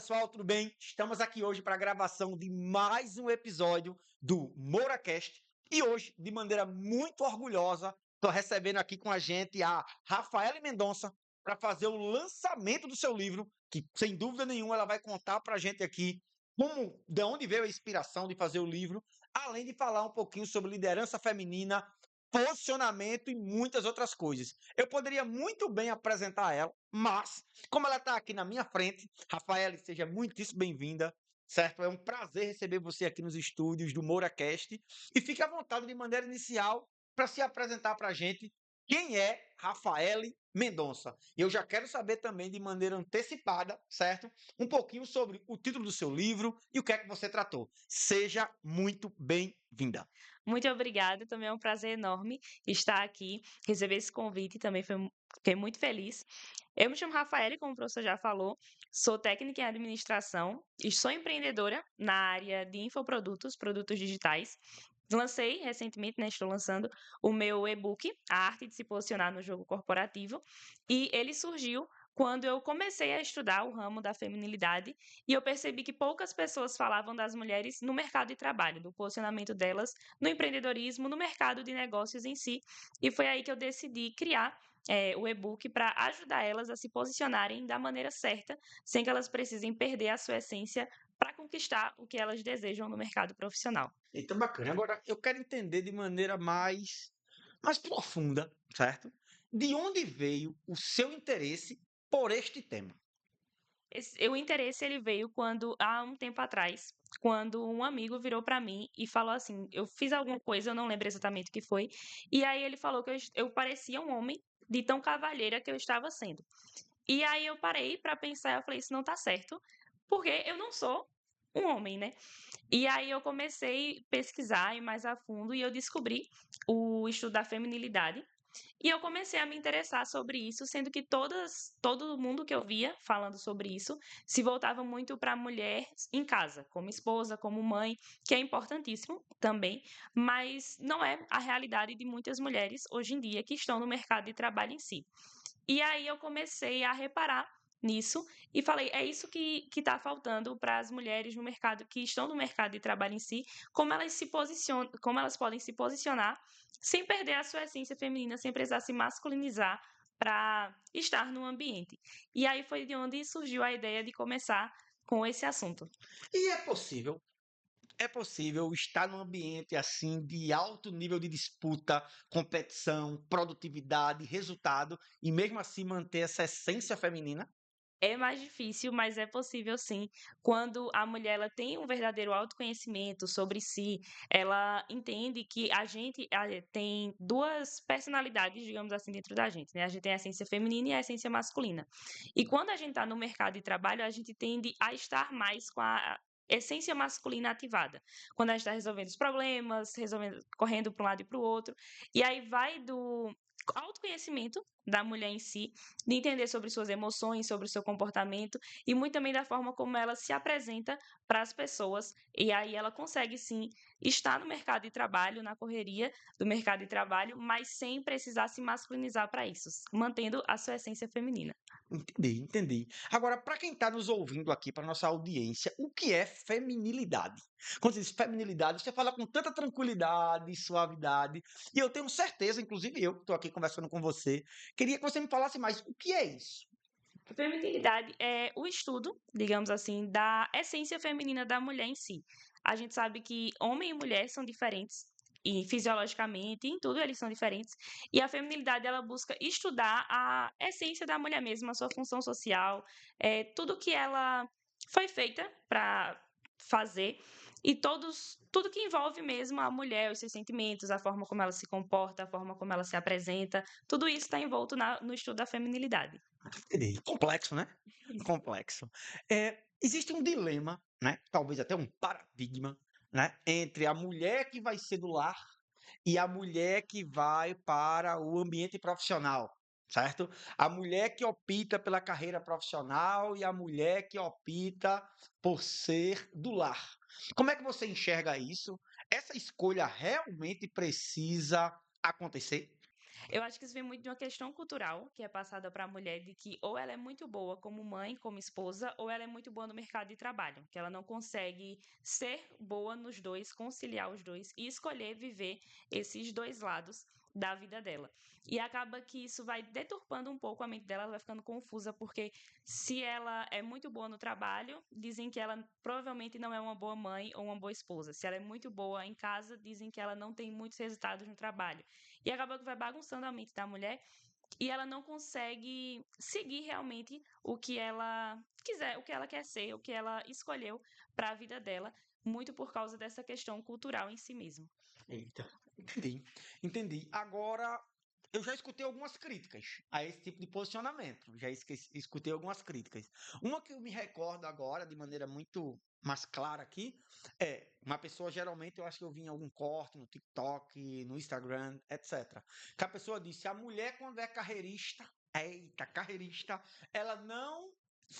pessoal, tudo bem? Estamos aqui hoje para a gravação de mais um episódio do MouraCast e hoje, de maneira muito orgulhosa, estou recebendo aqui com a gente a Rafaela Mendonça para fazer o lançamento do seu livro, que sem dúvida nenhuma ela vai contar para a gente aqui de onde veio a inspiração de fazer o livro, além de falar um pouquinho sobre liderança feminina, posicionamento e muitas outras coisas. Eu poderia muito bem apresentar ela, mas como ela está aqui na minha frente, Rafaela, seja muitíssimo bem-vinda, certo? É um prazer receber você aqui nos estúdios do MouraCast e fique à vontade de maneira inicial para se apresentar para a gente quem é Rafaele Mendonça. E eu já quero saber também de maneira antecipada, certo? Um pouquinho sobre o título do seu livro e o que é que você tratou. Seja muito bem-vinda. Muito obrigada, também é um prazer enorme estar aqui, receber esse convite, também fiquei muito feliz. Eu me chamo Rafaele, como o professor já falou, sou técnica em administração e sou empreendedora na área de infoprodutos, produtos digitais. Lancei recentemente, né, estou lançando o meu e-book, A Arte de se Posicionar no Jogo Corporativo, e ele surgiu quando eu comecei a estudar o ramo da feminilidade e eu percebi que poucas pessoas falavam das mulheres no mercado de trabalho, do posicionamento delas no empreendedorismo, no mercado de negócios em si. E foi aí que eu decidi criar o e-book para ajudar elas a se posicionarem da maneira certa, sem que elas precisem perder a sua essência para conquistar o que elas desejam no mercado profissional. Então, bacana. Agora, eu quero entender de maneira mais profunda, certo? De onde veio o seu interesse por este tema? O interesse ele veio quando, há um tempo atrás, quando um amigo virou para mim e falou assim: eu fiz alguma coisa, eu não lembro exatamente o que foi, e aí ele falou que eu parecia um homem de tão cavalheira que eu estava sendo. E aí eu parei para pensar, eu falei: isso não tá certo, porque eu não sou um homem, né? E aí eu comecei a pesquisar e mais a fundo e eu descobri o estudo da feminilidade. E eu comecei a me interessar sobre isso, sendo que todo mundo que eu via falando sobre isso se voltava muito para a mulher em casa, como esposa, como mãe, que é importantíssimo também, mas não é a realidade de muitas mulheres hoje em dia que estão no mercado de trabalho em si. E aí eu comecei a reparar nisso e falei, é isso que está faltando para as mulheres no mercado que estão no mercado de trabalho em si, como elas se posicionam, como elas podem se posicionar sem perder a sua essência feminina, sem precisar se masculinizar para estar no ambiente. E aí foi de onde surgiu a ideia de começar com esse assunto. E é possível estar num ambiente assim de alto nível de disputa, competição, produtividade, resultado e mesmo assim manter essa essência feminina? É mais difícil, mas é possível sim. Quando a mulher ela tem um verdadeiro autoconhecimento sobre si, ela entende que a gente tem duas personalidades, digamos assim, dentro da gente, né? A gente tem a essência feminina e a essência masculina. E quando a gente está no mercado de trabalho, a gente tende a estar mais com a essência masculina ativada. Quando a gente está resolvendo os problemas, resolvendo, correndo para um lado e para o outro. E aí vai do autoconhecimento da mulher em si, de entender sobre suas emoções, sobre o seu comportamento e muito também da forma como ela se apresenta para as pessoas. E aí ela consegue sim estar no mercado de trabalho, na correria do mercado de trabalho, mas sem precisar se masculinizar para isso, mantendo a sua essência feminina. Entendi, entendi. Agora, para quem está nos ouvindo aqui, para nossa audiência, o que é feminilidade? Quando você diz feminilidade, você fala com tanta tranquilidade, suavidade, e eu tenho certeza, inclusive eu que estou aqui conversando com você, queria que você me falasse mais o que é isso? Feminilidade é o estudo, digamos assim, da essência feminina da mulher em si. A gente sabe que homem e mulher são diferentes, e fisiologicamente, em tudo eles são diferentes. E a feminilidade ela busca estudar a essência da mulher mesma, a sua função social, tudo que ela foi feita para fazer e tudo que envolve mesmo a mulher, os seus sentimentos, a forma como ela se comporta, a forma como ela se apresenta, tudo isso está envolto no estudo da feminilidade. Entendi. Complexo, né? Complexo. Existe um dilema, né? Talvez até um paradigma, né? Entre a mulher que vai ser do lar e a mulher que vai para o ambiente profissional, certo? A mulher que opta pela carreira profissional e a mulher que opta por ser do lar. Como é que você enxerga isso? Essa escolha realmente precisa acontecer? Eu acho que isso vem muito de uma questão cultural que é passada para a mulher de que ou ela é muito boa como mãe, como esposa, ou ela é muito boa no mercado de trabalho, que ela não consegue ser boa nos dois, conciliar os dois e escolher viver esses dois lados da vida dela. E acaba que isso vai deturpando um pouco a mente dela, ela vai ficando confusa, porque se ela é muito boa no trabalho, dizem que ela provavelmente não é uma boa mãe ou uma boa esposa. Se ela é muito boa em casa, dizem que ela não tem muitos resultados no trabalho. E acaba que vai bagunçando a mente da mulher e ela não consegue seguir realmente o que ela quiser, o que ela quer ser, o que ela escolheu para a vida dela, muito por causa dessa questão cultural em si mesmo. Eita, entendi. Entendi. Agora, eu já escutei algumas críticas a esse tipo de posicionamento. Já escutei algumas críticas. Uma que eu me recordo agora, de maneira muito mais clara aqui, é uma pessoa, geralmente, eu acho que eu vi em algum corte no TikTok, no Instagram, etc. Que a pessoa disse: a mulher, quando é carreirista, eita, carreirista, ela não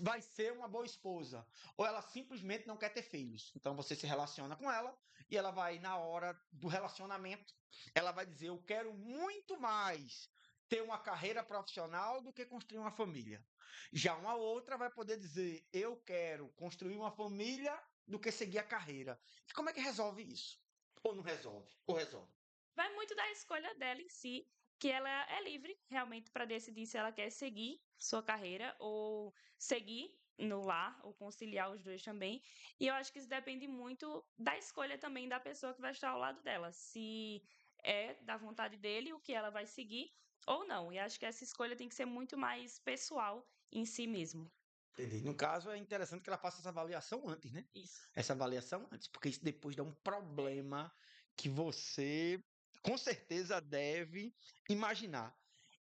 vai ser uma boa esposa. Ou ela simplesmente não quer ter filhos. Então você se relaciona com ela e ela vai, na hora do relacionamento, ela vai dizer: eu quero muito mais ter uma carreira profissional do que construir uma família. Já uma outra vai poder dizer: eu quero construir uma família do que seguir a carreira. E como é que resolve isso? Ou não resolve? Ou resolve? Vai muito da escolha dela em si, que ela é livre realmente para decidir se ela quer seguir sua carreira ou seguir no lar, ou conciliar os dois também. E eu acho que isso depende muito da escolha também da pessoa que vai estar ao lado dela. Se é da vontade dele o que ela vai seguir ou não. E acho que essa escolha tem que ser muito mais pessoal em si mesmo. Entendi. No caso, é interessante que ela faça essa avaliação antes, né? Isso. Essa avaliação antes, porque isso depois dá um problema que você com certeza deve imaginar.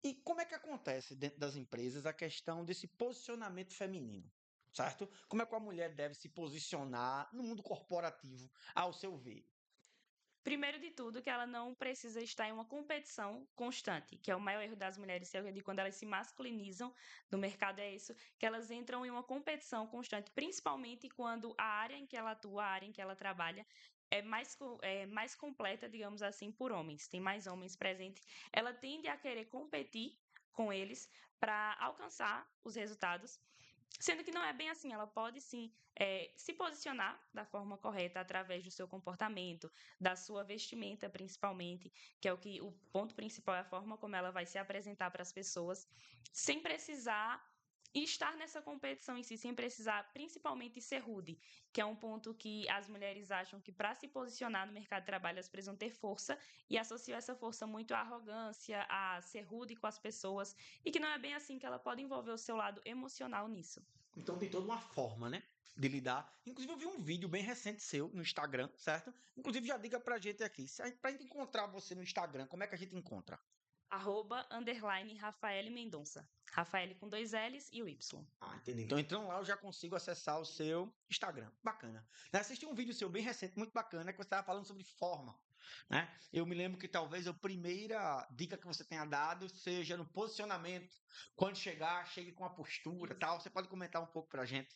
E como é que acontece dentro das empresas a questão desse posicionamento feminino, certo? Como é que a mulher deve se posicionar no mundo corporativo, ao seu ver? Primeiro de tudo, que ela não precisa estar em uma competição constante, que é o maior erro das mulheres, que é de quando elas se masculinizam no mercado, é isso, que elas entram em uma competição constante, principalmente quando a área em que ela atua, a área em que ela trabalha, é mais completa, digamos assim, por homens, tem mais homens presentes. Ela tende a querer competir com eles para alcançar os resultados. Sendo que não é bem assim, ela pode sim se posicionar da forma correta através do seu comportamento, da sua vestimenta, principalmente, que é o ponto principal é a forma como ela vai se apresentar para as pessoas, sem precisar estar nessa competição em si, sem precisar principalmente ser rude, que é um ponto que as mulheres acham que para se posicionar no mercado de trabalho elas precisam ter força e associam essa força muito à arrogância, a ser rude com as pessoas, e que não é bem assim, que ela pode envolver o seu lado emocional nisso. Então tem toda uma forma, né, de lidar. Inclusive eu vi um vídeo bem recente seu no Instagram, certo? Inclusive já diga pra gente aqui, pra gente encontrar você no Instagram, como é que a gente encontra? @_Rafaele Mendonça. Rafaele com dois L's e o Y. Ah, entendi. Então, entrando lá, eu já consigo acessar o seu Instagram. Bacana. Eu assisti um vídeo seu bem recente, muito bacana, que você estava falando sobre forma, né? Eu me lembro que talvez a primeira dica que você tenha dado seja no posicionamento. Quando chegar, chegue com a postura, Isso. tal. Você pode comentar um pouco pra gente?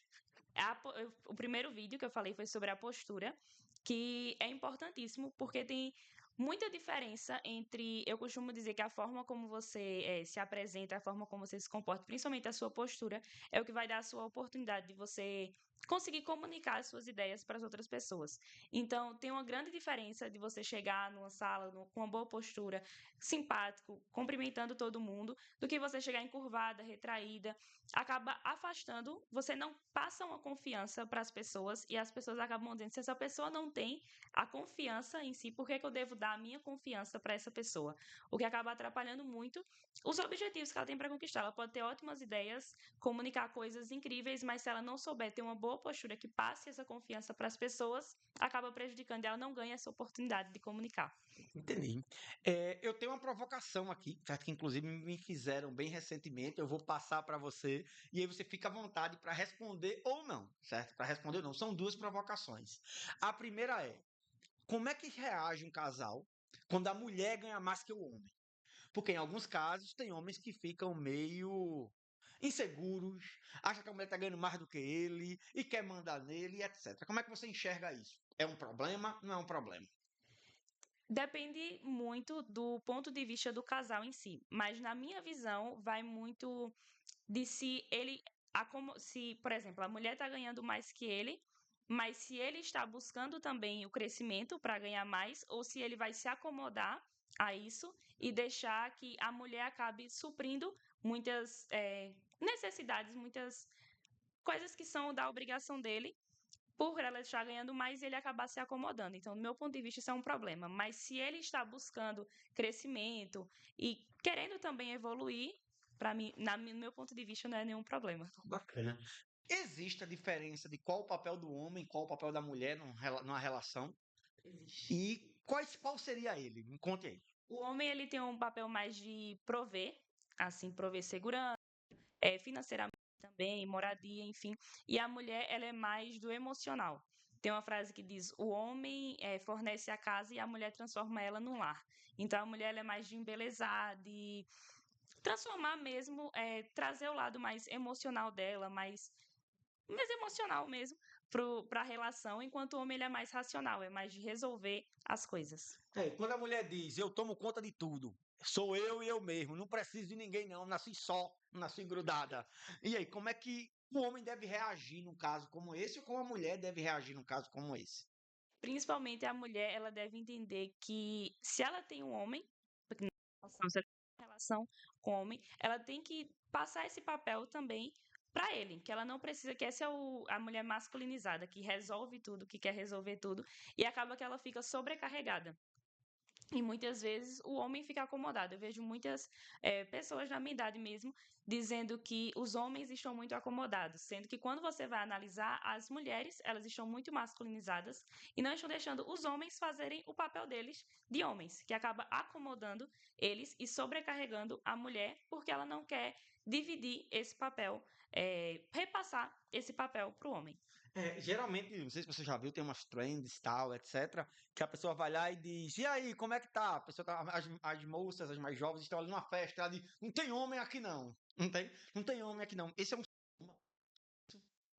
O primeiro vídeo que eu falei foi sobre a postura, que é importantíssimo porque tem muita diferença entre. Eu costumo dizer que a forma como você se apresenta, a forma como você se comporta, principalmente a sua postura, é o que vai dar a sua oportunidade de você conseguir comunicar as suas ideias para as outras pessoas. Então, tem uma grande diferença de você chegar numa sala com uma boa postura, simpático, cumprimentando todo mundo, do que você chegar encurvada, retraída, acaba afastando, você não passa uma confiança para as pessoas e as pessoas acabam dizendo: se essa pessoa não tem a confiança em si, por que, que eu devo dar a minha confiança para essa pessoa? O que acaba atrapalhando muito os objetivos que ela tem para conquistar. Ela pode ter ótimas ideias, comunicar coisas incríveis, mas se ela não souber ter uma boa postura que passe essa confiança para as pessoas, acaba prejudicando e ela não ganha essa oportunidade de comunicar. Entendi. Eu tenho uma provocação aqui, certo? Que inclusive me fizeram bem recentemente. Eu vou passar para você e aí você fica à vontade para responder ou não, certo? Para responder ou não. São duas provocações. A primeira é: como é que reage um casal quando a mulher ganha mais que o homem? Porque em alguns casos tem homens que ficam meio inseguros, acham que a mulher está ganhando mais do que ele e quer mandar nele, etc. Como é que você enxerga isso? É um problema? Não é um problema? Depende muito do ponto de vista do casal em si, mas na minha visão vai muito de se ele, se, por exemplo, a mulher está ganhando mais que ele, mas se ele está buscando também o crescimento para ganhar mais, ou se ele vai se acomodar a isso e deixar que a mulher acabe suprindo muitas necessidades, muitas coisas que são da obrigação dele por ela estar ganhando mais, ele acabar se acomodando. Então, do meu ponto de vista, isso é um problema. Mas se ele está buscando crescimento e querendo também evoluir, para mim, no meu ponto de vista, não é nenhum problema. Bacana. Existe a diferença de qual o papel do homem, qual o papel da mulher numa relação? Existe. E qual seria ele? Me conte aí. O homem ele tem um papel mais de prover, assim, prover segurança, financeiramente também, moradia, enfim. E a mulher, ela é mais do emocional. Tem uma frase que diz: o homem fornece a casa e a mulher transforma ela num lar. Então a mulher ela é mais de embelezar, de transformar mesmo, trazer o lado mais emocional dela, mais emocional mesmo, para a relação, enquanto o homem ele é mais racional, é mais de resolver as coisas. Quando a mulher diz, eu tomo conta de tudo, sou eu e eu mesmo, não preciso de ninguém não, nasci só, nasci grudada. E aí, como é que o homem deve reagir num caso como esse ou como a mulher deve reagir num caso como esse? Principalmente a mulher, ela deve entender que se ela tem um homem, porque se ela tem relação com o homem, ela tem que passar esse papel também para ele, que ela não precisa, que essa é a mulher masculinizada, que resolve tudo, que quer resolver tudo, e acaba que ela fica sobrecarregada. E muitas vezes o homem fica acomodado. Eu vejo muitas pessoas da minha idade mesmo dizendo que os homens estão muito acomodados, sendo que quando você vai analisar, as mulheres elas estão muito masculinizadas e não estão deixando os homens fazerem o papel deles de homens, que acaba acomodando eles e sobrecarregando a mulher porque ela não quer dividir esse papel, repassar esse papel para o homem. Geralmente, não sei se você já viu, tem umas trends, tal, etc, que a pessoa vai lá e diz, e aí, como é que tá? A pessoa tá, as moças, as mais jovens estão ali numa festa, ela diz, não tem homem aqui não, não tem homem aqui não. Esse é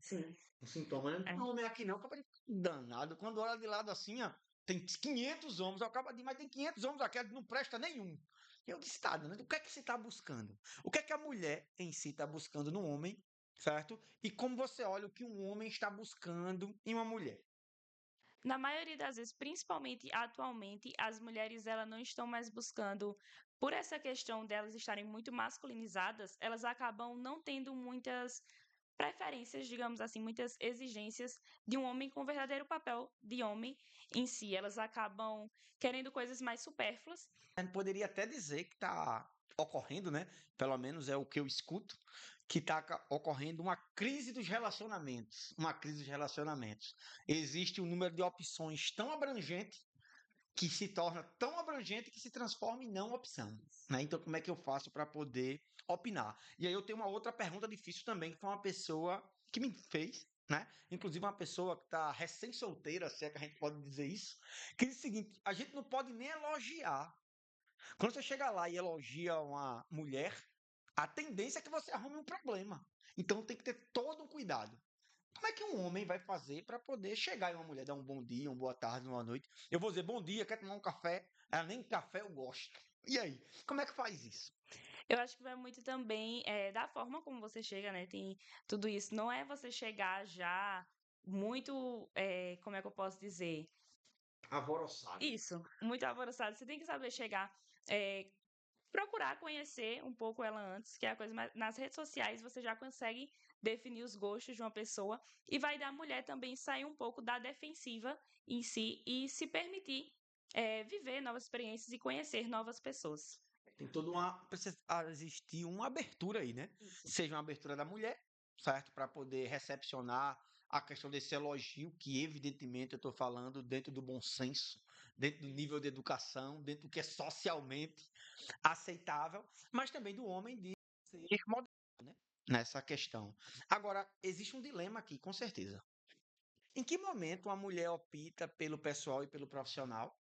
Sim. um sintoma, né? Não É. tem homem aqui não, acaba de danado. Quando olha de lado assim, ó, tem 500 homens, eu acabo de, mas tem 500 homens aqui, não presta nenhum. Eu disse, tá, né? O que é que você está buscando? O que é que a mulher em si está buscando no homem, certo? E como você olha o que um homem está buscando em uma mulher? Na maioria das vezes, principalmente atualmente, as mulheres elas não estão mais buscando, por essa questão delas estarem muito masculinizadas, elas acabam não tendo muitas preferências, digamos assim, muitas exigências de um homem com o verdadeiro papel de homem em si. Elas acabam querendo coisas mais supérfluas. A gente poderia até dizer que está ocorrendo, né? Pelo menos é o que eu escuto, que está ocorrendo uma crise dos relacionamentos. Uma crise dos relacionamentos. Existe um número de opções tão abrangente que se torna tão abrangente que se transforma em não opção. Né? Então, como é que eu faço para poder opinar? E aí eu tenho uma outra pergunta difícil também, que foi uma pessoa que me fez, né? Inclusive uma pessoa que está recém-solteira, se é que a gente pode dizer isso, que diz o seguinte: a gente não pode nem elogiar. Quando você chega lá e elogia uma mulher, a tendência é que você arrume um problema. Então tem que ter todo um cuidado. Como é que um homem vai fazer para poder chegar em uma mulher, dar um bom dia, uma boa tarde, uma boa noite? Eu vou dizer bom dia, quer tomar um café? Ela nem café eu gosto. E aí, como é que faz isso? Eu acho que vai muito também da forma como você chega, né? Tem tudo isso. Não é você chegar já muito, como é que eu posso dizer? Alvoroçado. Isso, muito alvoroçado. Você tem que saber chegar, eh, procurar conhecer um pouco ela antes, que é a coisa mais. Nas redes sociais você já consegue definir os gostos de uma pessoa e vai dar à mulher também sair um pouco da defensiva em si e se permitir viver novas experiências e conhecer novas pessoas. Tem toda uma. Precisa existir uma abertura aí, né? Isso. Seja uma abertura da mulher, certo? Para poder recepcionar a questão desse elogio, que evidentemente eu estou falando dentro do bom senso, dentro do nível de educação, dentro do que é socialmente aceitável, mas também do homem de ser moderado, né? Nessa questão. Agora, existe um dilema aqui, com certeza. Em que momento uma mulher opta pelo pessoal e pelo profissional?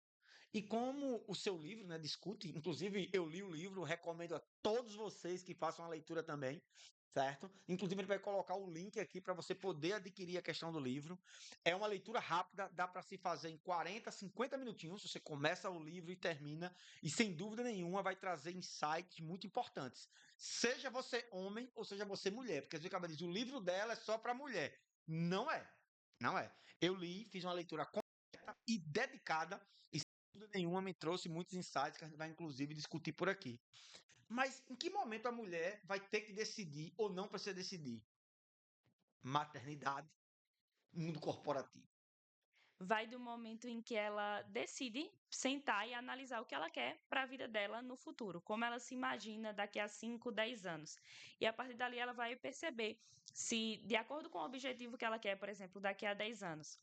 E como o seu livro, né, discute, inclusive eu li o livro, recomendo a todos vocês que façam a leitura também. certo? Inclusive, ele vai colocar o link aqui para você poder adquirir a questão do livro. É uma leitura rápida, dá para se fazer em 40, 50 minutinhos. Você começa o livro e termina, e sem dúvida nenhuma vai trazer insights muito importantes. Seja você homem ou seja você mulher, porque às vezes acaba diz, o livro dela é só para mulher. Não é, não é. Eu li, fiz uma leitura completa e dedicada, e sem dúvida nenhuma me trouxe muitos insights que a gente vai inclusive discutir por aqui. Mas em que momento a mulher vai ter que decidir ou não precisa decidir? Maternidade, mundo corporativo. Vai do momento em que ela decide sentar e analisar o que ela quer para a vida dela no futuro, como ela se imagina daqui a 5, 10 anos. E a partir dali ela vai perceber se, de acordo com o objetivo que ela quer, por exemplo, daqui a 10 anos,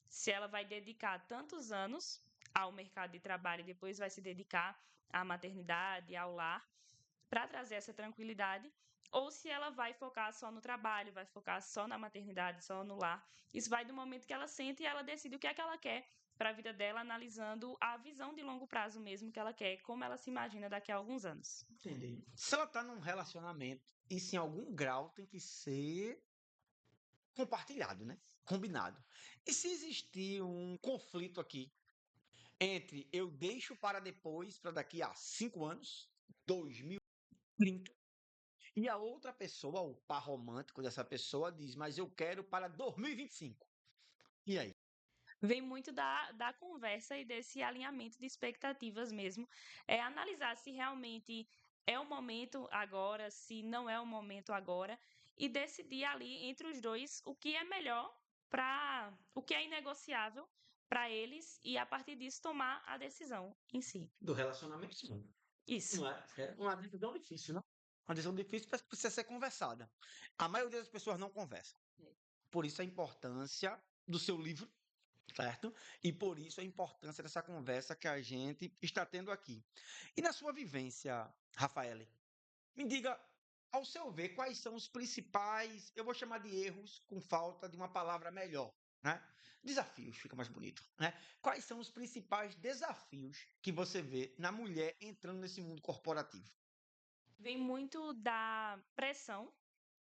se ela vai dedicar tantos anos ao mercado de trabalho e depois vai se dedicar à maternidade, ao lar, para trazer essa tranquilidade, ou se ela vai focar só no trabalho, vai focar só na maternidade, só no lar. Isso vai do momento que ela sente e ela decide o que é que ela quer para a vida dela, analisando a visão de longo prazo mesmo que ela quer, como ela se imagina daqui a alguns anos. Entendi. Se ela está num relacionamento, isso em algum grau tem que ser compartilhado, né? Combinado. E se existir um conflito aqui entre eu deixo para depois, para daqui a 5 anos, 2030, e a outra pessoa, o par romântico dessa pessoa, diz, mas eu quero para 2025. E aí? Vem muito da conversa e desse alinhamento de expectativas mesmo. É analisar se realmente é o momento agora, se não é o momento agora, e decidir ali entre os dois o que é melhor para o que é inegociável para eles e a partir disso tomar a decisão em si. Do relacionamento, sim. Isso. Não é? É uma decisão difícil, não? Uma decisão difícil mas precisa ser conversada. A maioria das pessoas não conversa. Por isso a importância do seu livro, certo? E por isso a importância dessa conversa que a gente está tendo aqui. E na sua vivência, Rafaele, me diga, ao seu ver, quais são os principais, eu vou chamar de erros com falta de uma palavra melhor, né? Desafios, fica mais bonito, né? Quais são os principais desafios que você vê na mulher entrando nesse mundo corporativo? Vem muito da pressão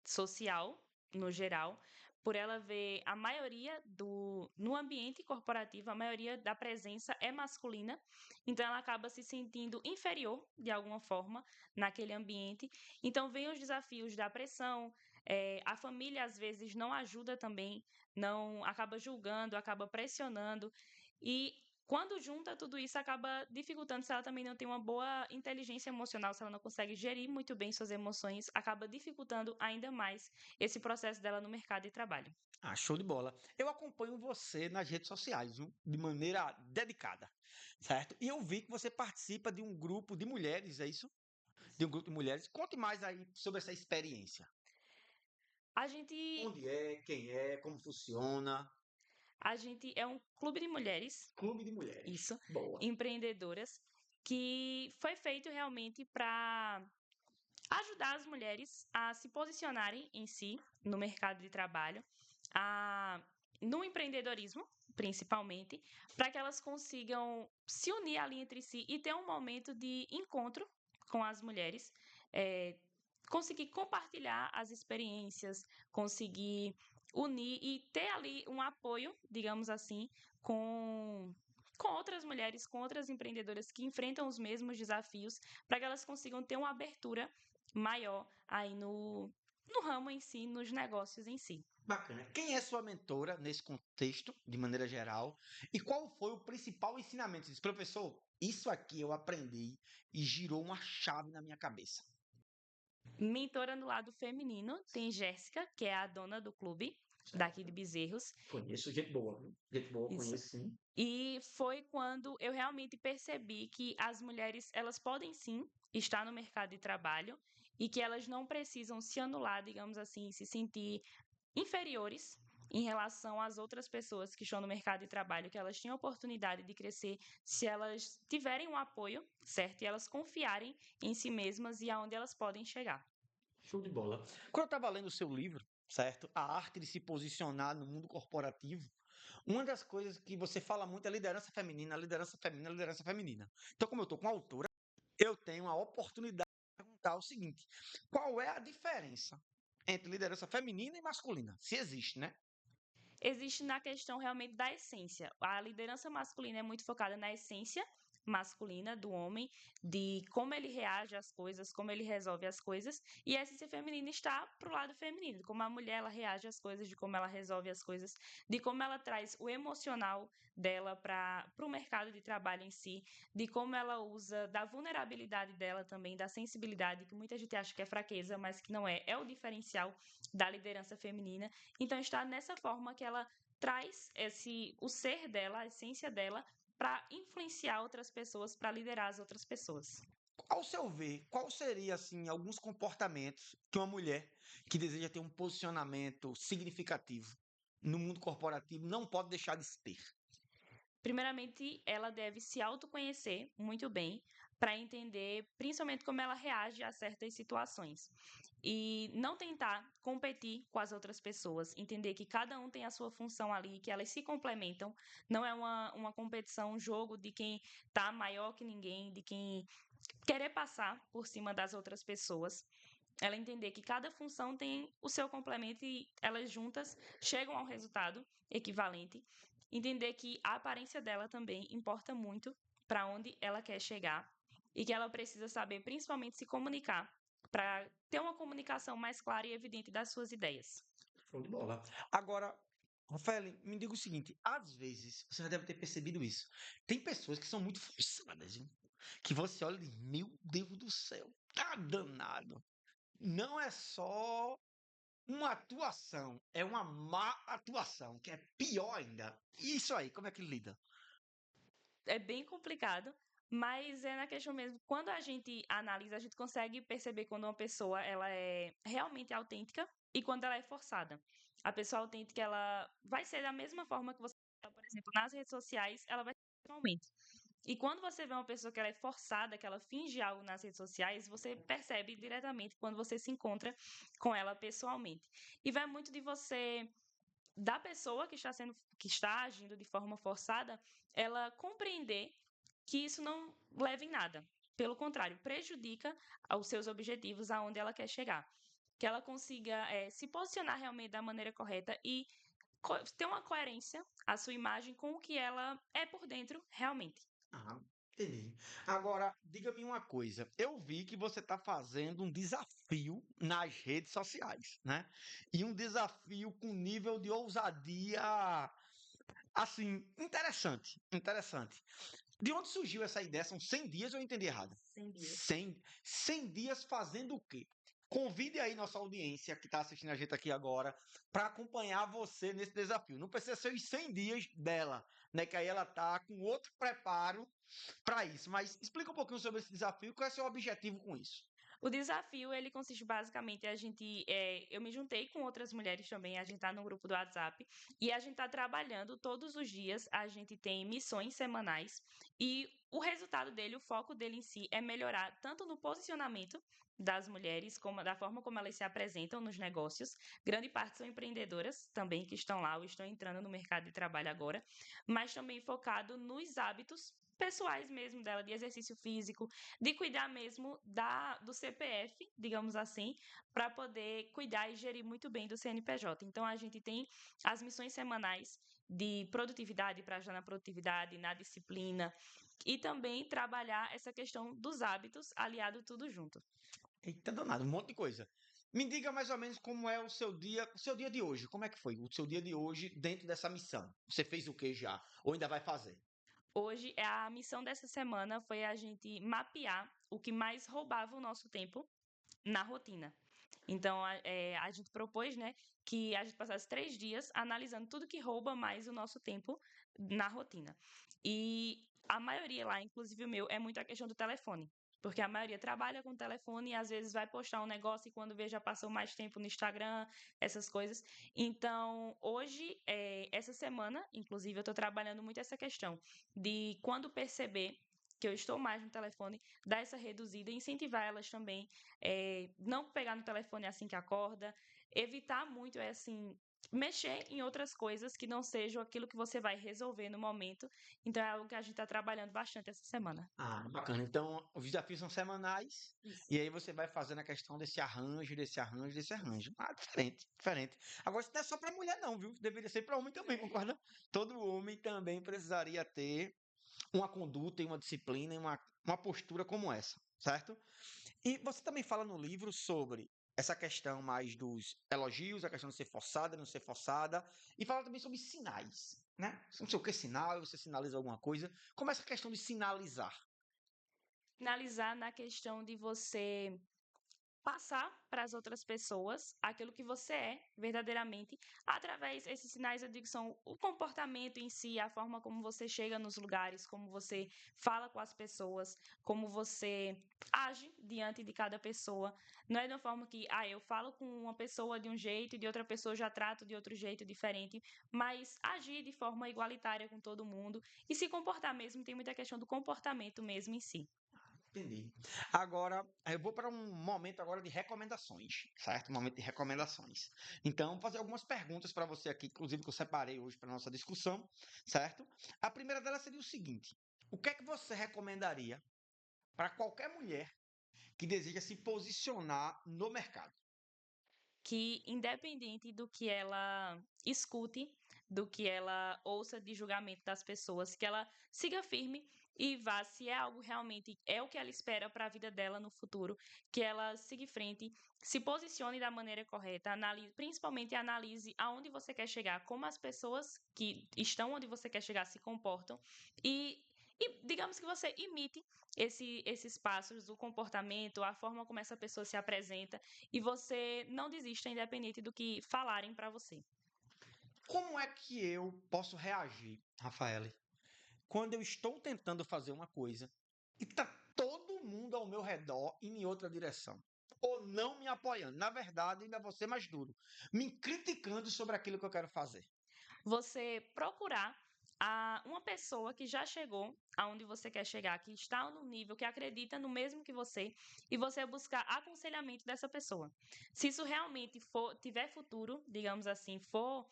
social, no geral, por ela ver a maioria no ambiente corporativo, a maioria da presença é masculina, então ela acaba se sentindo inferior de alguma forma naquele ambiente. Então vem os desafios da pressão, a família às vezes não ajuda também, não acaba julgando, acaba pressionando e quando junta tudo isso, acaba dificultando se ela também não tem uma boa inteligência emocional, se ela não consegue gerir muito bem suas emoções, acaba dificultando ainda mais esse processo dela no mercado de trabalho. Ah, show de bola. Eu acompanho você nas redes sociais, viu? De maneira dedicada, certo? E eu vi que você participa de um grupo de mulheres, é isso? De um grupo de mulheres. Conte mais aí sobre essa experiência. A gente, Onde é, quem é, como funciona? a gente é um clube de mulheres, Clube de mulheres. isso, Boa. empreendedoras, que foi feito realmente para ajudar as mulheres a se posicionarem em si no mercado de trabalho, a, no empreendedorismo, principalmente, para que elas consigam se unir ali entre si e ter um momento de encontro com as mulheres, eh, conseguir compartilhar as experiências, conseguir unir e ter ali um apoio, digamos assim, com com outras mulheres, com outras empreendedoras que enfrentam os mesmos desafios, para que elas consigam ter uma abertura maior aí no ramo em si, nos negócios em si. Bacana. Quem é sua mentora nesse contexto, de maneira geral? E qual foi o principal ensinamento? Você diz, professor, isso aqui eu aprendi e girou uma chave na minha cabeça. Mentora no lado feminino, tem Jéssica, que é a dona do clube daqui de Certo. Bezerros. Conheço gente boa, viu? Gente boa, Isso. conheço sim. E foi quando eu realmente percebi que as mulheres, elas podem sim estar no mercado de trabalho e que elas não precisam se anular, digamos assim, se sentir inferiores em relação às outras pessoas que estão no mercado de trabalho, que elas têm a oportunidade de crescer se elas tiverem um apoio, certo? E elas confiarem em si mesmas e aonde elas podem chegar. Show de bola. Quando eu estava lendo o seu livro, certo? A arte de se posicionar no mundo corporativo, uma das coisas que você fala muito é liderança feminina, liderança feminina, liderança feminina. Então, como eu estou com a autora, eu tenho a oportunidade de perguntar o seguinte: qual é a diferença entre liderança feminina e masculina, se existe, né? Existe na questão realmente da essência. A liderança masculina é muito focada na essência masculina do homem, de como ele reage às coisas, como ele resolve as coisas, e a essência feminina está pro lado feminino, de como a mulher ela reage às coisas, de como ela resolve as coisas, de como ela traz o emocional dela para o mercado de trabalho em si, de como ela usa da vulnerabilidade dela também, da sensibilidade, que muita gente acha que é fraqueza, mas que não é, é o diferencial da liderança feminina. Então está nessa forma que ela traz o ser dela, a essência dela, para influenciar outras pessoas, para liderar as outras pessoas. Ao seu ver, qual seria assim alguns comportamentos que uma mulher que deseja ter um posicionamento significativo no mundo corporativo não pode deixar de ter? Primeiramente, ela deve se autoconhecer muito bem para entender, principalmente, como ela reage a certas situações. E não tentar competir com as outras pessoas, entender que cada um tem a sua função ali, que elas se complementam. Não é uma competição, um jogo de quem tá maior que ninguém, de quem querer passar por cima das outras pessoas. Ela entender que cada função tem o seu complemento e elas juntas chegam ao resultado equivalente. Entender que a aparência dela também importa muito para onde ela quer chegar e que ela precisa saber, principalmente, se comunicar para ter uma comunicação mais clara e evidente das suas ideias. Show de bola. Agora, Rafael, me diga o seguinte: às vezes, você já deve ter percebido isso. Tem pessoas que são muito forçadas, hein? Que você olha e diz, meu Deus do céu, tá danado. Não é só uma atuação, é uma má atuação, que é pior ainda. E isso aí, como é que lida? É bem complicado, mas é na questão mesmo. Quando a gente analisa, a gente consegue perceber quando uma pessoa ela é realmente autêntica e quando ela é forçada. A pessoa autêntica, ela vai ser da mesma forma que você, por exemplo, nas redes sociais, ela vai ser pessoalmente. E quando você vê uma pessoa que ela é forçada, que ela finge algo nas redes sociais, você percebe diretamente quando você se encontra com ela pessoalmente. E vai muito de você da pessoa que está agindo de forma forçada, ela compreender que isso não leva em nada. Pelo contrário, prejudica os seus objetivos aonde ela quer chegar. Que ela consiga se posicionar realmente da maneira correta e ter uma coerência a sua imagem com o que ela é por dentro realmente. Ah, entendi. Agora, diga-me uma coisa. Eu vi que você está fazendo um desafio nas redes sociais, né? E um desafio com nível de ousadia, assim, interessante, interessante. De onde surgiu essa ideia? São 100 dias ou eu entendi errado? 100 dias. 100 dias fazendo o quê? Convide aí nossa audiência que está assistindo a gente aqui agora para acompanhar você nesse desafio. Não precisa ser os 100 dias dela, né? Que aí ela tá com outro preparo para isso. Mas explica um pouquinho sobre esse desafio, qual é o seu objetivo com isso? O desafio, ele consiste basicamente a gente, eu me juntei com outras mulheres também, a gente tá no grupo do WhatsApp e a gente tá trabalhando todos os dias, a gente tem missões semanais e o resultado dele, o foco dele em si é melhorar tanto no posicionamento das mulheres, como da forma como elas se apresentam nos negócios. Grande parte são empreendedoras também que estão lá ou estão entrando no mercado de trabalho agora, mas também focado nos hábitos pessoais mesmo dela, de exercício físico, de cuidar mesmo do CPF, digamos assim, para poder cuidar e gerir muito bem do CNPJ. Então, a gente tem as missões semanais de produtividade para ajudar na produtividade, na disciplina, e também trabalhar essa questão dos hábitos, aliado tudo junto. Eita danado, um monte de coisa. Me diga mais ou menos como é o seu dia de hoje. Como é que foi o seu dia de hoje dentro dessa missão? Você fez o que já? Ou ainda vai fazer? Hoje, a missão dessa semana foi a gente mapear o que mais roubava o nosso tempo na rotina. Então, a gente propôs, né, que a gente passasse 3 dias analisando tudo que rouba mais o nosso tempo na rotina. E a maioria lá, inclusive o meu, é muito a questão do telefone. Porque a maioria trabalha com telefone e às vezes vai postar um negócio e quando vê já passou mais tempo no Instagram, essas coisas. Então, hoje, essa semana, inclusive, eu estou trabalhando muito essa questão de quando perceber que eu estou mais no telefone, dar essa reduzida e incentivar elas também não pegar no telefone assim que acorda, evitar muito, assim, mexer em outras coisas que não sejam aquilo que você vai resolver no momento. Então é algo que a gente está trabalhando bastante essa semana. Ah, bacana. Então, os desafios são semanais, Isso. e aí você vai fazendo a questão desse arranjo, desse arranjo, desse arranjo. Ah, diferente, diferente. Agora, isso não é só para mulher, não, viu? Deveria ser para homem também, concorda? Todo homem também precisaria ter uma conduta e uma disciplina e uma postura como essa, certo? E você também fala no livro sobre essa questão mais dos elogios, a questão de ser forçada, não ser forçada, e fala também sobre sinais, né? Não sei o que é sinal, você sinaliza alguma coisa. Como é essa questão de sinalizar? Finalizar na questão de você passar para as outras pessoas aquilo que você é verdadeiramente, através esses sinais eu digo são o comportamento em si, a forma como você chega nos lugares, como você fala com as pessoas, como você age diante de cada pessoa. Não é de uma forma que, eu falo com uma pessoa de um jeito e de outra pessoa eu já trato de outro jeito diferente, mas agir de forma igualitária com todo mundo e se comportar mesmo, tem muita questão do comportamento mesmo em si. Entendi. Agora, eu vou para um momento agora de recomendações, certo? Um momento de recomendações. Então, vou fazer algumas perguntas para você aqui, inclusive que eu separei hoje para nossa discussão, certo? A primeira delas seria o seguinte: o que é que você recomendaria para qualquer mulher que deseja se posicionar no mercado? Que independente do que ela escute, do que ela ouça de julgamento das pessoas, que ela siga firme e vá, se é algo realmente é o que ela espera para a vida dela no futuro, que ela siga em frente, se posicione da maneira correta, analise, principalmente analise aonde você quer chegar, como as pessoas que estão onde você quer chegar se comportam e digamos que você imite esses passos, o comportamento, a forma como essa pessoa se apresenta e você não desista, independente do que falarem pra você. Como é que eu posso reagir, Rafaele, quando eu estou tentando fazer uma coisa e tá todo mundo ao meu redor indo em outra direção? Ou não me apoiando. Na verdade, ainda vou ser mais duro. Me criticando sobre aquilo que eu quero fazer. Você procurar uma pessoa que já chegou aonde você quer chegar, que está no nível, que acredita no mesmo que você, e você buscar aconselhamento dessa pessoa. Se isso realmente tiver futuro, digamos assim, for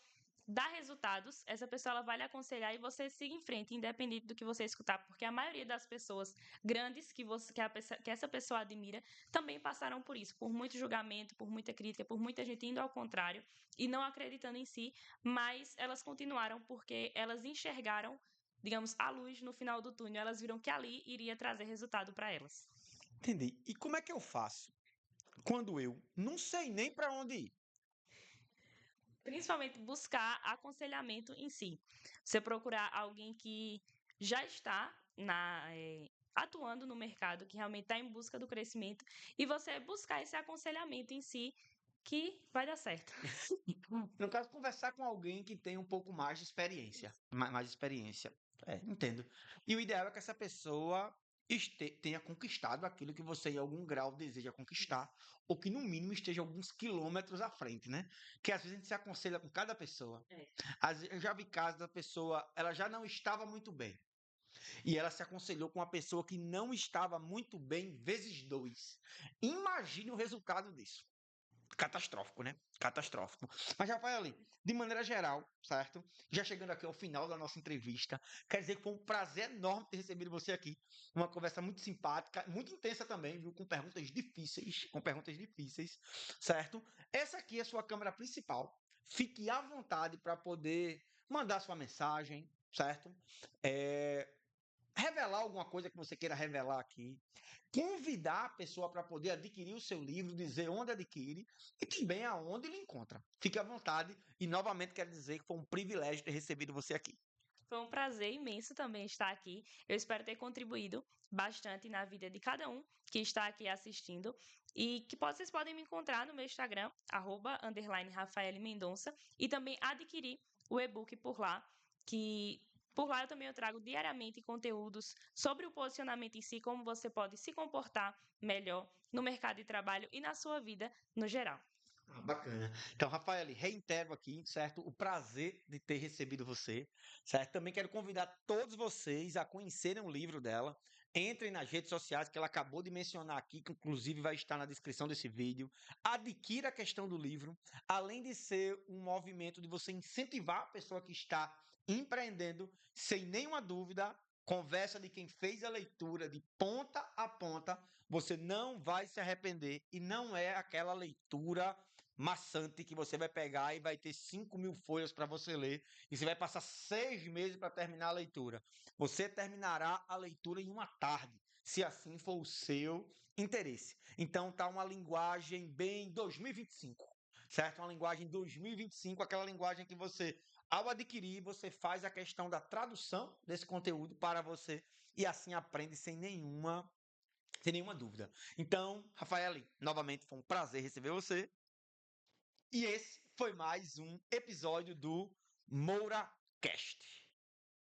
dar resultados, essa pessoa ela vai lhe aconselhar e você siga em frente, independente do que você escutar, porque a maioria das pessoas grandes que essa pessoa admira também passaram por isso, por muito julgamento, por muita crítica, por muita gente indo ao contrário e não acreditando em si, mas elas continuaram porque elas enxergaram, digamos, a luz no final do túnel, elas viram que ali iria trazer resultado para elas. Entendi. E como é que eu faço quando eu não sei nem para onde ir? Principalmente buscar aconselhamento em si. Você procurar alguém que já está atuando no mercado, que realmente está em busca do crescimento, e você buscar esse aconselhamento em si, que vai dar certo. No caso, conversar com alguém que tem um pouco mais de experiência. Mais experiência. É, entendo. E o ideal é que essa pessoa tenha conquistado aquilo que você, em algum grau, deseja conquistar, ou que, no mínimo, esteja alguns quilômetros à frente, né? Que às vezes a gente se aconselha com cada pessoa. É. Eu já vi casos da pessoa, ela já não estava muito bem. E ela se aconselhou com uma pessoa que não estava muito bem, vezes dois. Imagine o resultado disso. Catastrófico, né? Catastrófico. Mas, Rafael, de maneira geral, certo? Já chegando aqui ao final da nossa entrevista, quer dizer que foi um prazer enorme ter recebido você aqui. Uma conversa muito simpática, muito intensa também, viu? Com perguntas difíceis, certo? Essa aqui é a sua câmera principal. Fique à vontade para poder mandar sua mensagem, certo? É, revelar alguma coisa que você queira revelar aqui, convidar a pessoa para poder adquirir o seu livro, dizer onde adquire e também aonde ele encontra. Fique à vontade e novamente quero dizer que foi um privilégio ter recebido você aqui. Foi um prazer imenso também estar aqui. Eu espero ter contribuído bastante na vida de cada um que está aqui assistindo. E que vocês podem me encontrar no meu Instagram, @_Rafaele Mendonça, e também adquirir o e-book por lá, que por lá eu também trago diariamente conteúdos sobre o posicionamento em si, como você pode se comportar melhor no mercado de trabalho e na sua vida no geral. Bacana. Então, Rafael, reitero aqui, certo? O prazer de ter recebido você, certo? Também quero convidar todos vocês a conhecerem o livro dela. Entrem nas redes sociais que ela acabou de mencionar aqui, que inclusive vai estar na descrição desse vídeo. Adquira a questão do livro, além de ser um movimento de você incentivar a pessoa que está empreendendo, sem nenhuma dúvida. Conversa de quem fez a leitura de ponta a ponta, você não vai se arrepender e não é aquela leitura maçante que você vai pegar e vai ter 5.000 folhas para você ler e você vai passar 6 meses para terminar a leitura. Você terminará a leitura em uma tarde, se assim for o seu interesse. Então tá uma linguagem bem 2025, certo? Uma linguagem 2025, aquela linguagem que você, ao adquirir, você faz a questão da tradução desse conteúdo para você e assim aprende sem nenhuma dúvida. Então, Rafael, novamente foi um prazer receber você. E esse foi mais um episódio do MouraCast.